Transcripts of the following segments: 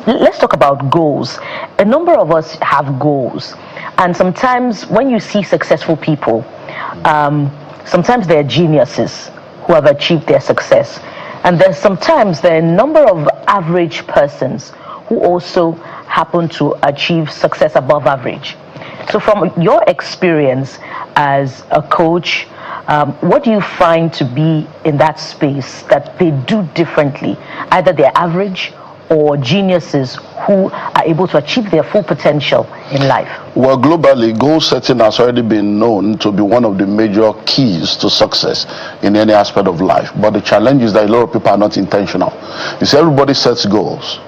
let's talk about goals. A number of us have goals, and sometimes when you see successful people, sometimes they're geniuses who have achieved their success, and there's sometimes there are a number of average persons who also happen to achieve success above average. So from your experience as a coach, what do you find to be in that space that they do differently? Either they're average or geniuses who are able to achieve their full potential in life? Well, globally, goal setting has already been known to be one of the major keys to success in any aspect of life. But the challenge is that a lot of people are not intentional. You see, everybody sets goals,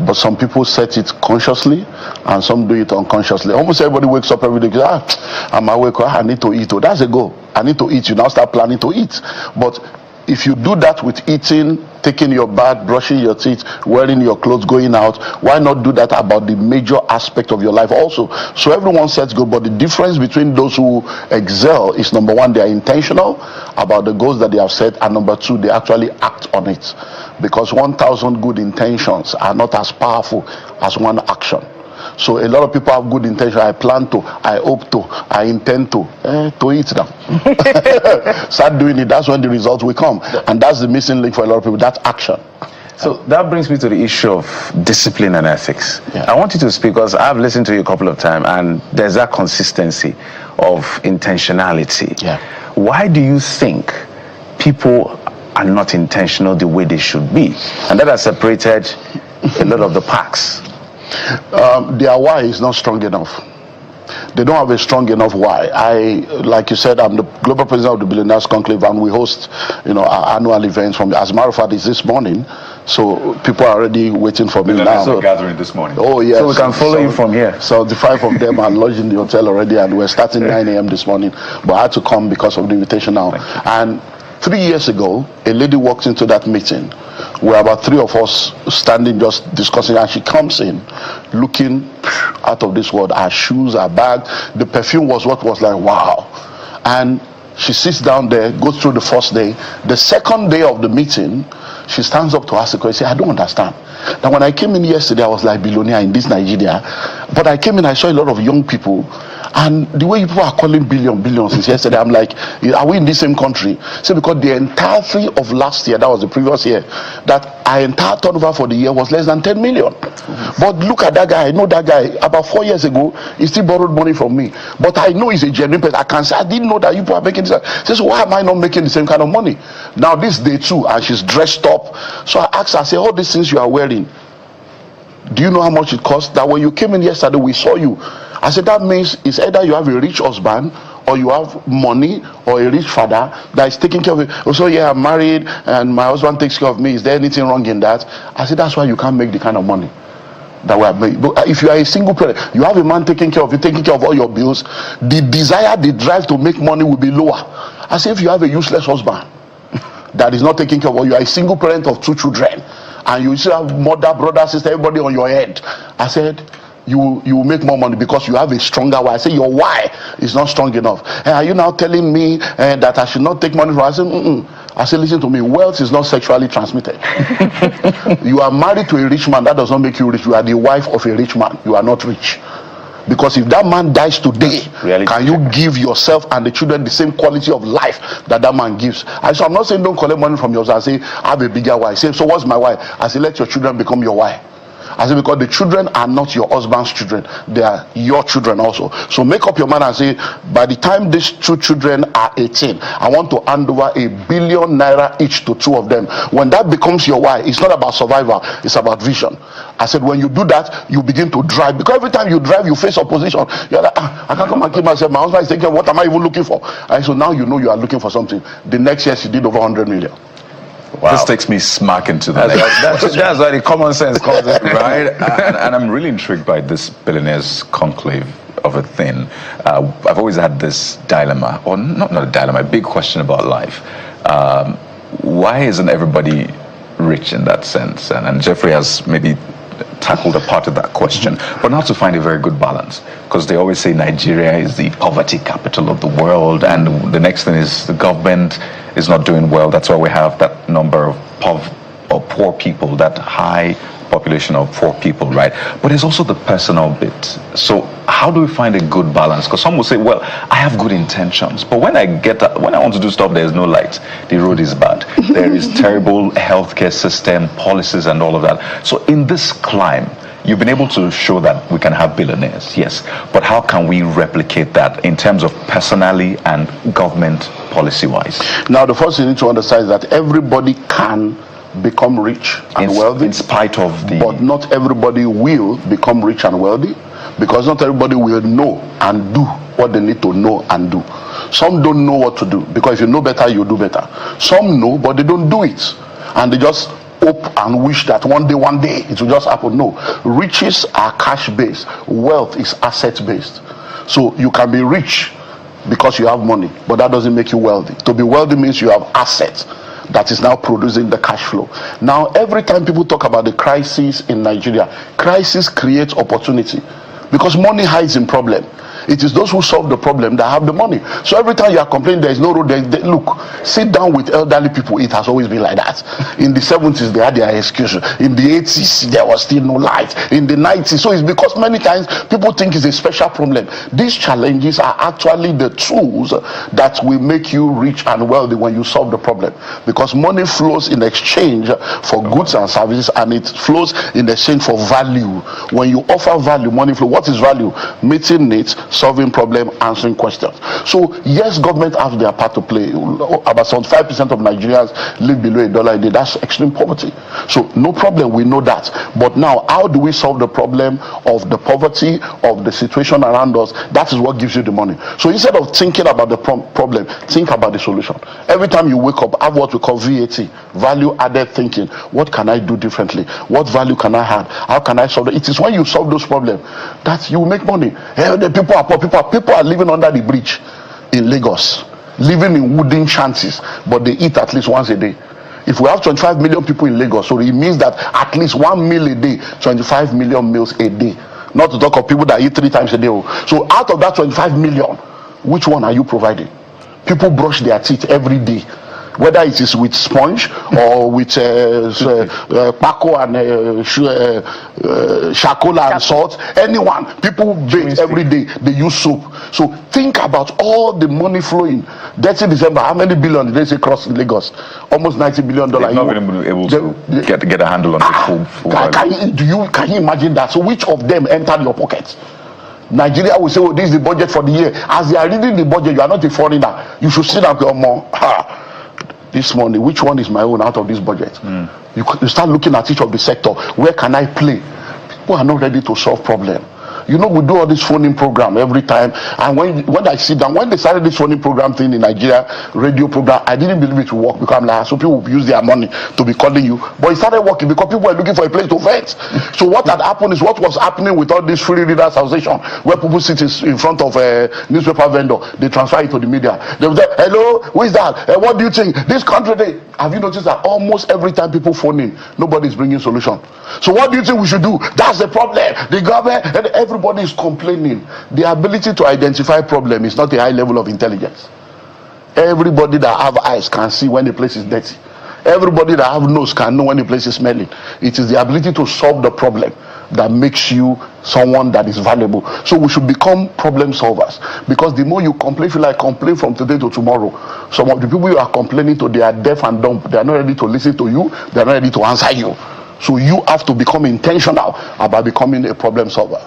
but some people set it consciously and some do it unconsciously. Almost everybody wakes up every day, I'm awake, I need to eat. Oh, that's a goal. I need to eat. You now start planning to eat. But if you do that with eating, taking your bath, brushing your teeth, wearing your clothes, going out, why not do that about the major aspect of your life also? So everyone sets goals, but the difference between those who excel is, number one, they are intentional about the goals that they have set, and number two, they actually act on it. Because 1,000 good intentions are not as powerful as one action. So a lot of people have good intention. I plan to, I hope to, I intend to eat them. Start doing it. That's when the results will come. And that's the missing link for a lot of people. That's action. So that brings me to the issue of discipline and ethics. Yeah. I want you to speak, because I've listened to you a couple of times, and there's that consistency of intentionality. Yeah. Why do you think people are not intentional the way they should be? And that has separated a lot of the packs. Their why is not strong enough. They don't have a strong enough why. Like you said, I'm the global president of the Billionaires Conclave, and we host, our annual events. As a matter of fact, it's this morning, so people are already waiting for me now. So gathering this morning. Oh yes. So we can follow you from here. So the 5 of them are lodged in the hotel already, and we're starting 9 a.m. this morning. But I had to come because of the invitation now. And 3 years ago, a lady walked into that meeting. Where about 3 of us standing just discussing, and she comes in looking out of this world. Her shoes, her bag, the perfume was what was like, wow. And she sits down there, goes through the first day. The second day of the meeting, she stands up to ask the question. I don't understand. Now, when I came in yesterday, I was like billionaire in this Nigeria. But I came in, I saw a lot of young people. And the way people are calling billions since yesterday, I'm like, are we in the same country? So because the entirety of last year, that was the previous year, that our entire turnover for the year was less than 10 million. But look at that guy. I know that guy. About 4 years ago, he still borrowed money from me. But I know he's a genuine person. I can say, I didn't know that you people are making this. She says, why am I not making the same kind of money? Now this day too, and she's dressed up. So I asked her, I said, all these things you are wearing, do you know how much it costs? That when you came in yesterday, we saw you. I said, that means it's either you have a rich husband, or you have money, or a rich father that is taking care of it. Also, yeah, I'm married and my husband takes care of me. Is there anything wrong in that? I said, that's why you can't make the kind of money that we have made. But if you are a single parent, you have a man taking care of you, taking care of all your bills, the desire, the drive to make money will be lower. I said, if you have a useless husband that is not taking care of all, you are a single parent of 2 children, and you still have mother, brother, sister, everybody on your head. I said, you will make more money because you have a stronger why. I say your why is not strong enough. And are you now telling me that I should not take money from? I said, I said, listen to me. Wealth is not sexually transmitted. You are married to a rich man. That does not make you rich. You are the wife of a rich man. You are not rich. Because if that man dies today, can you give yourself and the children the same quality of life that man gives? And so I'm not saying don't collect money from yours. I say, I have a bigger wife. Say, so what's my wife? I say, let your children become your wife. I say, because the children are not your husband's children, they are your children also. So make up your mind and say, by the time these 2 children are 18, I want to hand over ₦1 billion each to 2 of them. When that becomes your why, it's not about survival, it's about vision. I said, when you do that, you begin to drive. Because every time you drive, you face opposition. You're like, I can't come and kill myself. My husband is thinking, what am I even looking for? And so now you know you are looking for something. The next year, she did over 100 million. Wow. This takes me smack into the That's why the common sense comes in. right? And I'm really intrigued by this billionaires conclave of a thing. I've always had this dilemma, or not a dilemma, a big question about life. Why isn't everybody rich in that sense? And Jeffrey has maybe tackled a part of that question, but now to find a very good balance, because they always say Nigeria is the poverty capital of the world, and the next thing is the government is not doing well. That's why we have that number of 4 people, that high population of 4 people, right? But there's also the personal bit. So how do we find a good balance? Because some will say, well, I have good intentions, but when I want to do stuff, there's no light. The road is bad. There is terrible healthcare system, policies, and all of that. So in this climb, you've been able to show that we can have billionaires, yes. But how can we replicate that in terms of personally and government policy-wise? Now, the first thing you need to understand is that everybody can become rich and wealthy. In spite of the... But not everybody will become rich and wealthy, because not everybody will know and do what they need to know and do. Some don't know what to do, because if you know better, you do better. Some know, but they don't do it. And they just hope and wish that one day it will just happen. No, riches are cash-based. Wealth is asset-based. So you can be rich because you have money, but that doesn't make you wealthy. To be wealthy means you have assets that is now producing the cash flow. Now, every time people talk about the crisis in Nigeria, crisis creates opportunity, because money hides in problem. It is those who solve the problem that have the money. So every time you are complaining there is no road, look, sit down with elderly people. It has always been like that. In the 70s, they had their excuse. In the 80s, there was still no light. In the 90s, so it's because many times people think it's a special problem. These challenges are actually the tools that will make you rich and wealthy when you solve the problem. Because money flows in exchange for goods and services, and it flows in exchange for value. When you offer value, money flows. What is value? Meeting needs, solving problem, answering questions. So yes, government has their part to play. About 75% of Nigerians live below $1 a day. That's extreme poverty. So no problem, we know that. But now, how do we solve the problem of the poverty, of the situation around us? That is what gives you the money. So instead of thinking about the problem, think about the solution. Every time you wake up, have what we call VAT, value added thinking. What can I do differently? What value can I add? How can I solve it? It is when you solve those problems that you make money. The people are poor. People are living under the bridge in Lagos, living in wooden shanties, but they eat at least once a day. If we have 25 million people in Lagos, so it means that at least 1 meal a day, 25 million meals a day. Not to talk of people that eat 3 times a day. So out of that 25 million, which one are you providing? People brush their teeth every day, whether it is with sponge or with Paco and charcoal and salt. Anyone, people bathe every day, they use soap. So think about all the money flowing. 30 December, how many billion did they say cross Lagos? Almost $90 billion. They've not been able to get a handle on the full value. Can you imagine that? So which of them entered your pocket? Nigeria will say, oh, this is the budget for the year. As they are reading the budget, you are not a foreigner. You should sit down and go, more. This money, which one is my own out of this budget? You start looking at each of the sector. Where can I play? People are not ready to solve problem. You know, we do all this phoning program every time, and when I sit down, when they started this phoning program thing in Nigeria, radio program, I didn't believe it would work, because I'm like, so people will use their money to be calling you. But it started working because people were looking for a place to vent. So what had happened is what was happening with all this free readers association, where people sit in front of a newspaper vendor, they transfer it to the media. They will say, hello, who is that? What do you think? This country, have you noticed that almost every time people phone in, nobody is bringing solution? So what do you think we should do? That's the problem. The government, and everybody is complaining. The ability to identify problem is not a high level of intelligence. Everybody that have eyes can see when the place is dirty. Everybody that have nose can know when the place is smelling. It is the ability to solve the problem that makes you someone that is valuable. So we should become problem solvers, because the more you complain, feel like complain from today to tomorrow. Some of the people you are complaining to, they are deaf and dumb. They are not ready to listen to you. They are not ready to answer you. So you have to become intentional about becoming a problem solver.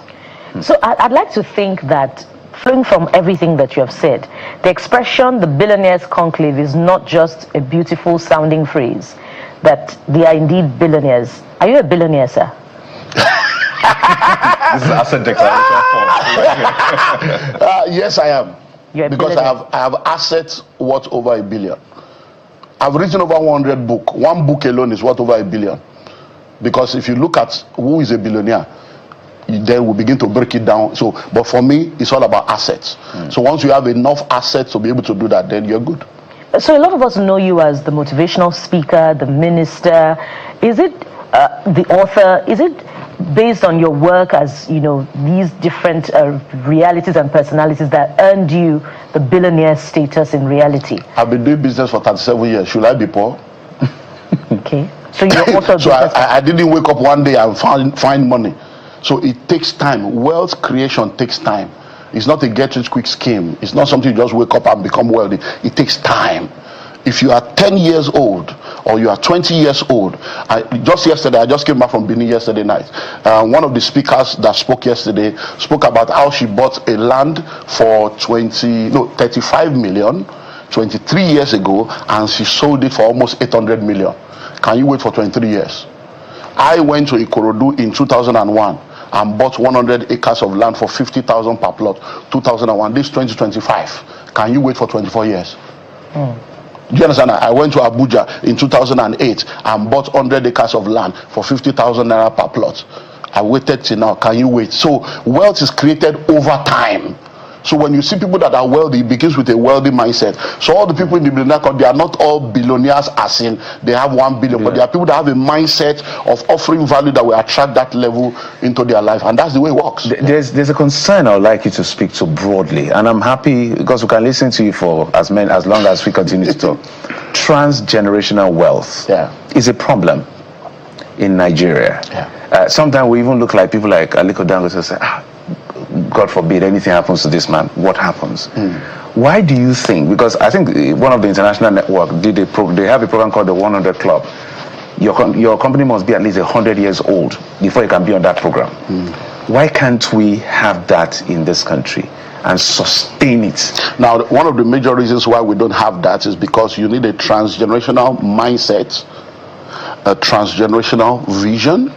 So I'd like to think that, flowing from everything that you have said, the expression the billionaires conclave is not just a beautiful sounding phrase, that they are indeed billionaires. Are you a billionaire, sir? This is asset declaration form. Yes, I am. You're a because I have assets worth over $1 billion. I've written over 100 books. One book alone is worth over $1 billion. Because if you look at who is a billionaire, then we begin to break it down. So, but for me, it's all about assets. So once you have enough assets to be able to do that, then you're good. So a lot of us know you as the motivational speaker, the minister. Is it the author? Is it based on your work as, you know, these different realities and personalities that earned you the billionaire status in reality? I've been doing business for 37 years. Should I be poor? Okay. So you're also So I didn't wake up one day and find money. So it takes time. Wealth creation takes time. It's not a get-rich-quick scheme. It's not something you just wake up and become wealthy. It takes time. If you are 10 years old or you are 20 years old, I just came back from Benin yesterday night. One of the speakers that spoke yesterday spoke about how she bought a land for 35 million 23 years ago, and she sold it for almost 800 million. Can you wait for 23 years? I went to Ikorodu in 2001 and bought 100 acres of land for 50,000 per plot. 2001. This 2025. Can you wait for 24 years? Do you understand? I went to Abuja in 2008 and bought 100 acres of land for 50,000 naira per plot. I waited till now. Can you wait? So wealth is created over time. So when you see people that are wealthy, it begins with a wealthy mindset. So all the people in the billionaire club, they are not all billionaires as in they have 1 billion, but they are people that have a mindset of offering value that will attract that level into their life, and that's the way it works. There's a concern I would like you to speak to broadly, and I'm happy because we can listen to you for as long as we continue to talk. Transgenerational wealth is a problem in Nigeria. Sometimes we even look like people like Aliko Dangote say, God forbid anything happens to this man, what happens? Why do you think, because I think one of the international network they have a program called the 100 Club. Your company must be at least 100 years old before you can be on that program. Why can't we have that in this country and sustain it? Now, one of the major reasons why we don't have that is because you need a transgenerational mindset, a transgenerational vision,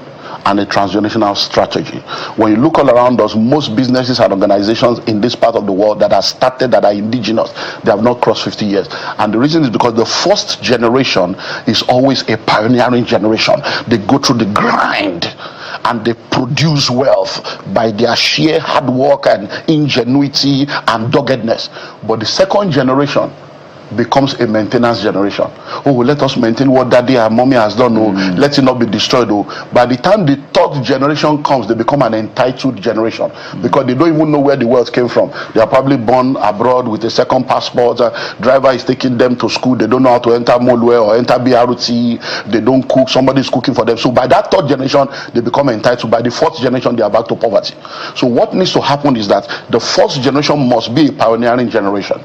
and a transgenerational strategy. When you look all around us, most businesses and organizations in this part of the world that are started, that are indigenous, they have not crossed 50 years. And the reason is because the first generation is always a pioneering generation. They go through the grind and they produce wealth by their sheer hard work and ingenuity and doggedness. But the second generation becomes a maintenance generation. Let us maintain what daddy and mommy has done. Let it not be destroyed. By the time the third generation comes, they become an entitled generation because they don't even know where the wealth came from. They are probably born abroad with a second passport. Driver is taking them to school. They don't know how to enter Molwe or enter BRT. They don't cook. Somebody is cooking for them. So by that third generation, they become entitled. By the fourth generation, they are back to poverty. So what needs to happen is that the first generation must be a pioneering generation.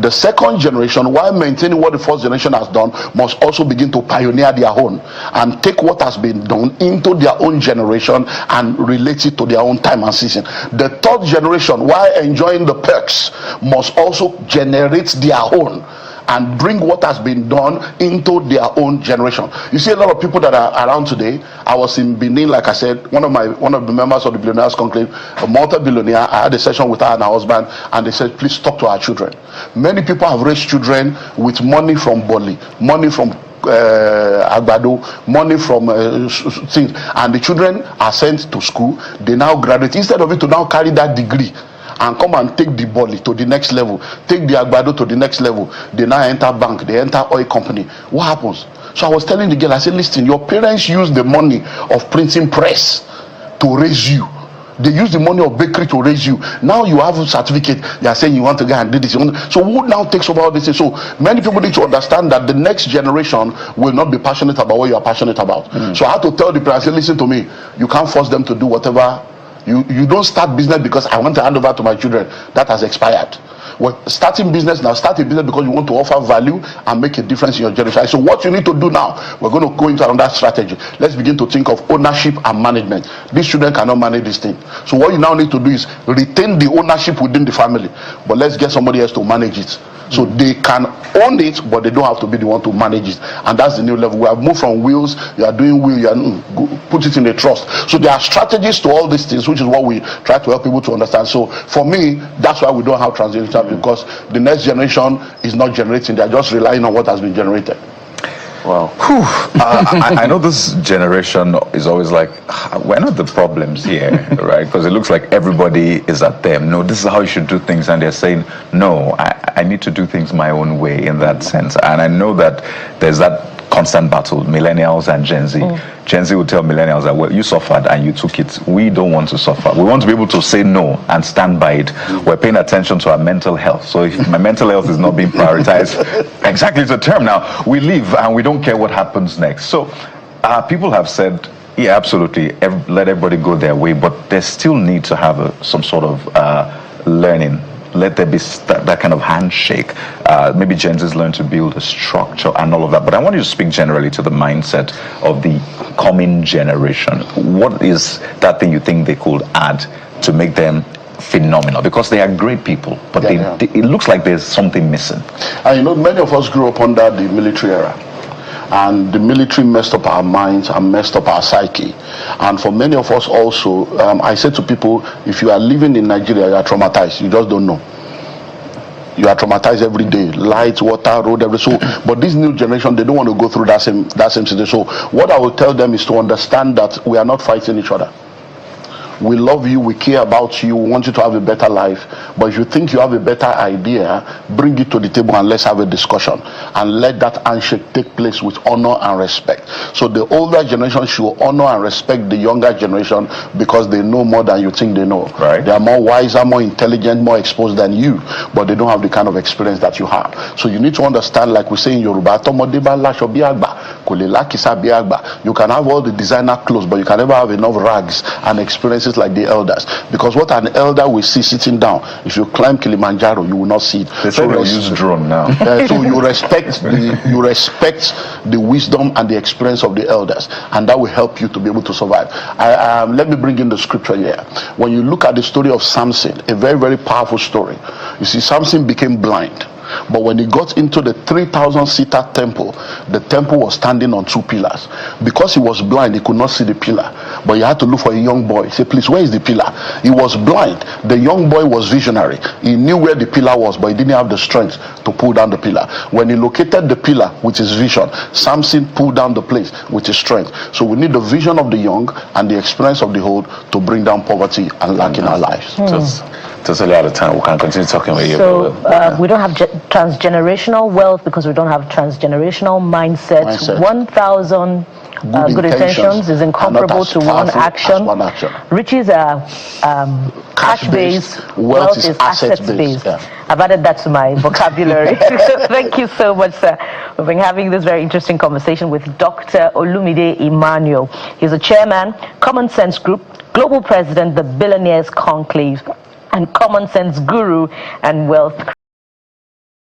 The second generation, while maintaining what the first generation has done, must also begin to pioneer their own and take what has been done into their own generation and relate it to their own time and season. The third generation, while enjoying the perks, must also generate their own and bring what has been done into their own generation. You see a lot of people that are around today. I was in Benin, like I said, one of the members of the Billionaires Conclave, a multi-billionaire. I had a session with her and her husband, and they said, please talk to our children. Many people have raised children with money from Boli, money from Agbado, money from things, and the children are sent to school. They now graduate. Instead of it to now carry that degree and come and take the Boli to the next level, take the Agbado to the next level, they now enter bank, they enter oil company. What happens? So I was telling the girl, I said, listen, your parents use the money of printing press to raise you. They use the money of bakery to raise you. Now you have a certificate. They are saying you want to go and do this. So who now takes over all this? So many people need to understand that the next generation will not be passionate about what you are passionate about. So I had to tell the parents, listen to me. You can't force them to do whatever. You don't start business because I want to hand over to my children. That has expired. Well, starting business now, start a business because you want to offer value and make a difference in your generation. So what you need to do now, we're going to go into another strategy. Let's begin to think of ownership and management. These children cannot manage this thing. So what you now need to do is retain the ownership within the family, but let's get somebody else to manage it. So they can own it, but they don't have to be the one to manage it. And that's the new level. We have moved from wills, you are doing will, you are put it in a trust. So there are strategies to all these things, which is what we try to help people to understand. So for me, that's why we don't have transition, because the next generation is not generating, they're just relying on what has been generated. Wow. I know this generation is always like, we're not the problems here, right? Because it looks like everybody is at them. No, this is how you should do things. And they're saying, no, I need to do things my own way in that sense. And I know that there's that constant battle, millennials and Gen Z. Gen Z will tell millennials that, well, you suffered and you took it. We don't want to suffer. We want to be able to say no and stand by it. We're paying attention to our mental health. So if my mental health is not being prioritized, exactly, it's a term now, we leave and we don't care what happens next. So People have said, yeah, absolutely, let everybody go their way, but they still need to have some sort of learning. Let there be that kind of handshake. Maybe Gen Z's learn to build a structure and all of that. But I want you to speak generally to the mindset of the coming generation. What is that thing you think they could add to make them phenomenal? Because they are great people, but it looks like there's something missing. And you know, many of us grew up under the military era. And the military messed up our minds and messed up our psyche. And for many of us also, I said to people, if you are living in Nigeria, you are traumatized. You just don't know. You are traumatized every day. Light, water, road, everything. So, but this new generation, they don't want to go through that same situation. So what I will tell them is to understand that we are not fighting each other. We love you, we care about you, we want you to have a better life. But if you think you have a better idea, bring it to the table and let's have a discussion. And let that handshake take place with honor and respect. So the older generation should honor and respect the younger generation because they know more than you think they know. Right. They are more wiser, more intelligent, more exposed than you, but they don't have the kind of experience that you have. So you need to understand, like we say in Yoruba, you can have all the designer clothes, but you can never have enough rags and experiences like the elders, because what an elder will see sitting down, if you climb Kilimanjaro, you will not see it. They say they'll use drone now. So you respect the wisdom and the experience of the elders, and that will help you to be able to survive. Let me bring in the scripture here. When you look at the story of Samson, a very, very powerful story. You see, Samson became blind. But when he got into the 3,000-seater temple, the temple was standing on two pillars. Because he was blind, he could not see the pillar. But he had to look for a young boy. He said, please, where is the pillar? He was blind. The young boy was visionary. He knew where the pillar was, but he didn't have the strength to pull down the pillar. When he located the pillar with his vision, Samson pulled down the place with his strength. So we need the vision of the young and the experience of the old to bring down poverty and lack in our lives. Just totally out of time. We can continue talking with you. So we don't have transgenerational wealth because we don't have transgenerational mindset. 1,000 good intentions is incomparable to one action. Riches are cash-based, wealth is asset-based. Yeah. I've added that to my vocabulary. Thank you so much, sir. We've been having this very interesting conversation with Dr. Olumide Emmanuel. He's a chairman, Common Sense Group, global president, the Billionaires Conclave, and Common Sense Guru and Wealth